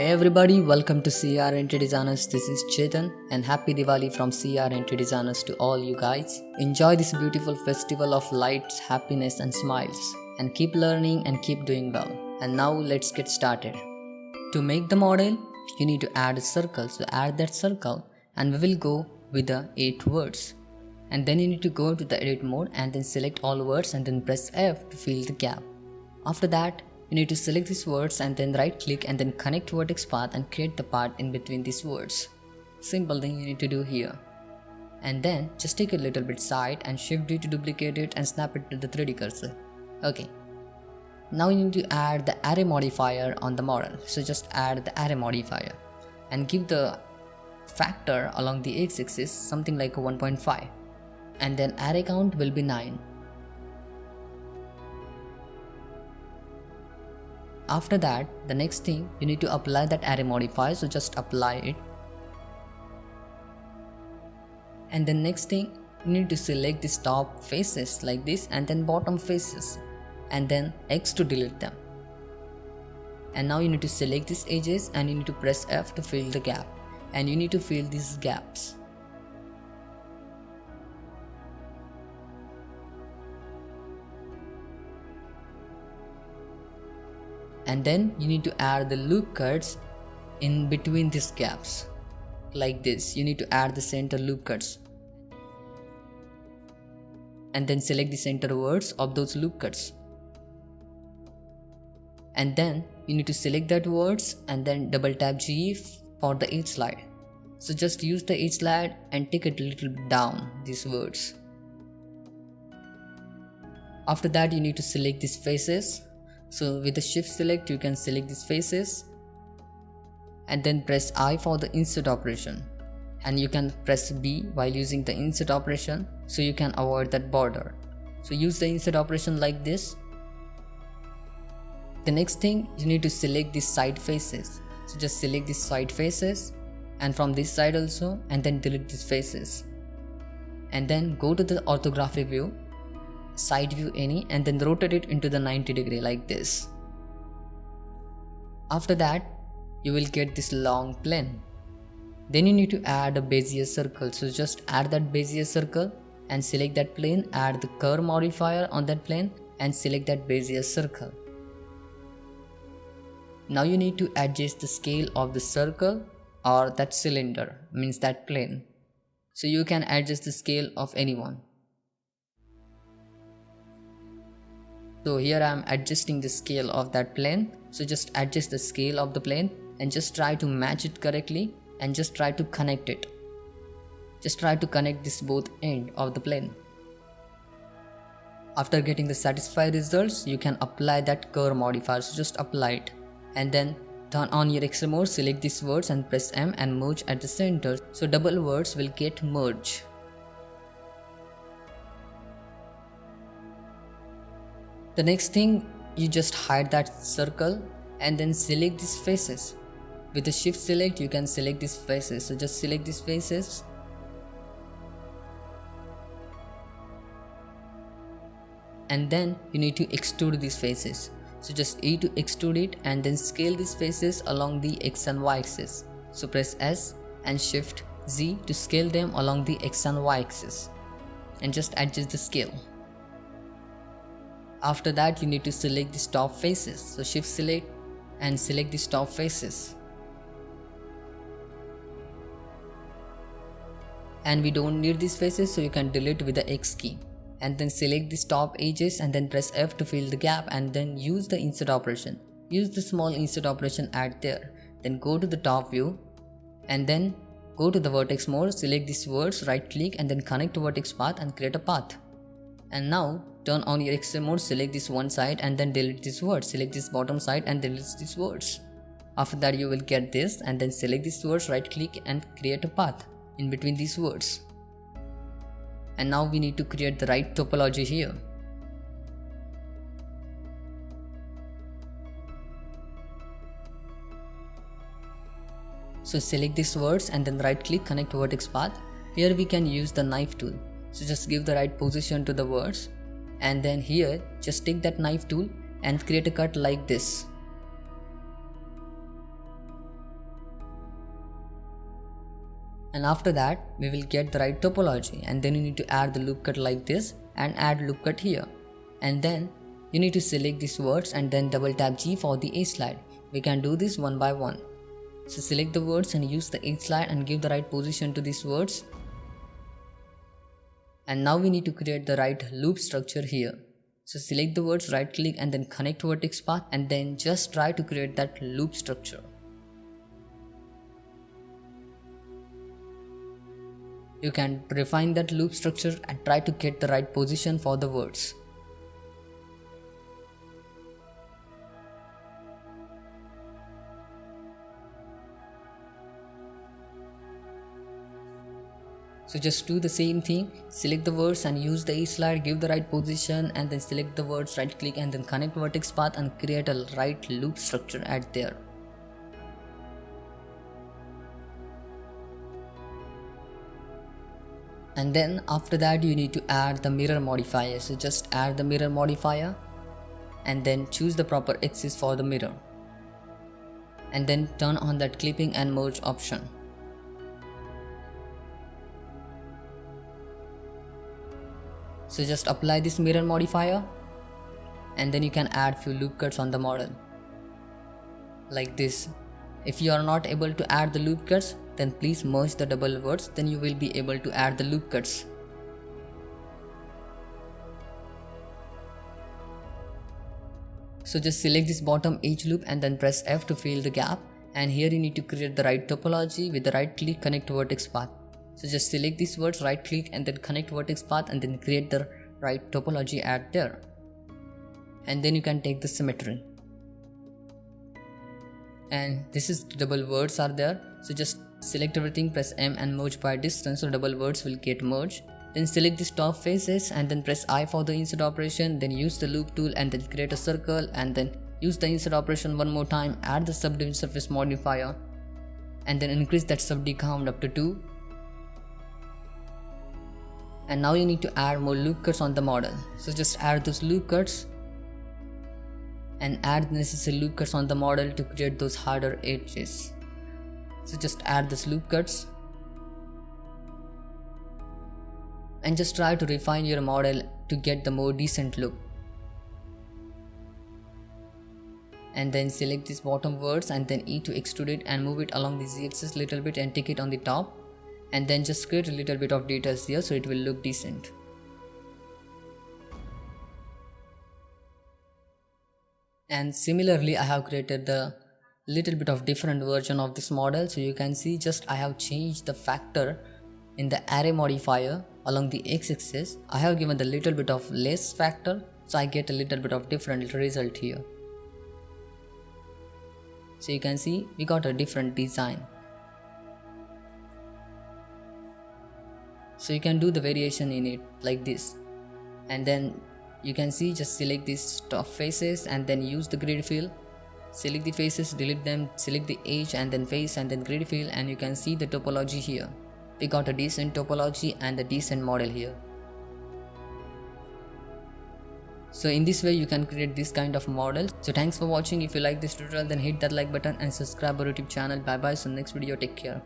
Hey everybody, welcome to CRNT Designers. This is Chetan and happy Diwali from CRNT Designers to all you guys. Enjoy this beautiful festival of lights, happiness and smiles and keep learning and keep doing well. And now let's get started. To make the model, you need to add a circle. So add that circle and we will go with the 8 words. And then you need to go to the edit mode and then select all words and then press F to fill the gap. After that, you need to select these words and then right click and then connect vertex path and create the path in between these words. Simple thing you need to do here. And then just take a little bit side and shift D to duplicate it and snap it to the 3D cursor. Okay. Now you need to add the array modifier on the model. So just add the array modifier and give the factor along the x-axis something like a 1.5 and then array count will be 9. After that, the next thing you need to apply that array modifier, so just apply it. And the next thing you need to select this top faces like this and then bottom faces and then X to delete them. And now you need to select these edges and you need to press F to fill the gap and you need to fill these gaps. And then you need to add the loop cuts in between these gaps like this. You need to add the center loop cuts and then select the center words of those loop cuts. And then you need to select that words and then double tap G for the edge slide. So just use the edge slide and take it a little bit down these words. After that you need to select these faces. So with the shift select you can select these faces and then press I for the insert operation and you can press B while using the insert operation so you can avoid that border. So use the insert operation like this. The next thing you need to select these side faces. So just select these side faces and from this side also and then delete these faces. And then go to the orthographic view, side view any and then rotate it into the 90 degree like this. After that you will get this long plane. Then you need to add a Bezier circle. So just add that Bezier circle and select that plane, add the curve modifier on that plane and select that Bezier circle. Now you need to adjust the scale of the circle or that cylinder, means that plane. So you can adjust the scale of anyone. So here I am adjusting the scale of that plane. So just adjust the scale of the plane and just try to match it correctly and just try to connect it. Just try to connect this both end of the plane. After getting the satisfied results, you can apply that curve modifier. So just apply it and then turn on your Excel mode, select these words and press M and merge at the center. So double words will get merged. The next thing, you just hide that circle and then select these faces. With the shift select you can select these faces. So just select these faces and then you need to extrude these faces. So just E to extrude it and then scale these faces along the X and Y axis. So press S and shift Z to scale them along the X and Y axis and just adjust the scale. After that you need to select the top faces. So shift select and select the top faces. And we don't need these faces so you can delete with the X key. And then select the top edges and then press F to fill the gap and then use the insert operation. Use the small insert operation add there. Then go to the top view and then go to the vertex mode, select these words, right click and then connect to vertex path and create a path. And now turn on your Excel mode, select this one side and then delete this word. Select this bottom side and delete these words. After that you will get this and then select these words, right click and create a path in between these words. And now we need to create the right topology here. So select these words and then right click connect vertex path. Here we can use the knife tool. So just give the right position to the words and then here just take that knife tool and create a cut like this. And after that we will get the right topology, and then you need to add the loop cut like this and add loop cut here. And then you need to select these words and then double tap G for the H slide. We can do this one by one. So select the words and use the H slide and give the right position to these words. And now we need to create the right loop structure here. So select the words, right click and then connect vertex path, and then just try to create that loop structure. You can refine that loop structure and try to get the right position for the words. So just do the same thing, select the words and use the H slide, give the right position and then select the words, right click and then connect vertex path and create a right loop structure at there. And then after that you need to add the mirror modifier. So just add the mirror modifier and then choose the proper axis for the mirror. And then turn on that clipping and merge option. So just apply this mirror modifier and then you can add few loop cuts on the model. Like this. If you are not able to add the loop cuts, then please merge the double words, then you will be able to add the loop cuts. So just select this bottom edge loop and then press F to fill the gap, and here you need to create the right topology with the right click connect vertex path. So just select these words, right click and then connect vertex path and then create the right topology at there. And then you can take the symmetry. And this is double words are there. So just select everything, press M and merge by distance, so double words will get merged. Then select these top faces and then press I for the insert operation, then use the loop tool and then create a circle, and then use the insert operation one more time, add the subdivision surface modifier and then increase that subd count up to 2. And now you need to add more loop cuts on the model. So just add those loop cuts and add the necessary loop cuts on the model to create those harder edges. So just add those loop cuts and just try to refine your model to get the more decent look. And then select these bottom words and then E to extrude it and move it along the z-axis little bit and take it on the top, and then just create a little bit of details here so it will look decent. And similarly I have created the little bit of different version of this model. So you can see just I have changed the factor in the array modifier along the x-axis. I have given the little bit of less factor, so I get a little bit of different result here. So you can see we got a different design. So you can do the variation in it like this, and then you can see just select these top faces and then use the grid fill. Select the faces, delete them, select the edge and then face and then grid fill, and you can see the topology here. We got a decent topology and a decent model here. So in this way you can create this kind of model. So thanks for watching. If you like this tutorial then hit that like button and subscribe our YouTube channel. Bye bye. So next video, take care.